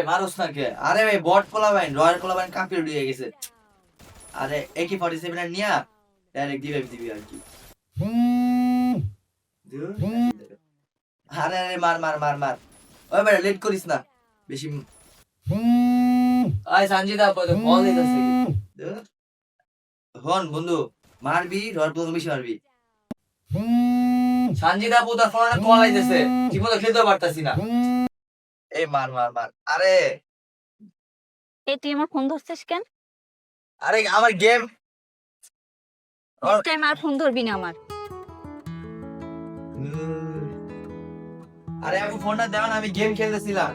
মারুস না কে? আরে ভাই বট পোলাবাইন রয়্যাল পোলাবাইন কাপির উড়ে গেছে। আরে AK-47 আর নিয়া ডাইরেক্ট দিবি আর কি। আরে আরে মার মার মার মার। ওই বেটা লেট করিস না বেশি। আয় সঞ্জিদা আপু তো কল দিতেছে কি? হন বন্ধু মারবি রয়্যাল পোলাবাইন বেশি মারবি। সঞ্জিদা আপু তার ফোনে কল আইতেছে ঠিকমতো খেলতে পারতাছি না। এই মার মার মার। আরে এই তুই আমার ফোন ধরছিস কেন? আরে আমার গেম নেক্সট টাইম আর ফোন ধরবি না আমার। আরে আপু ফোনটা দাও না আমি গেম খেলতেছিলাম।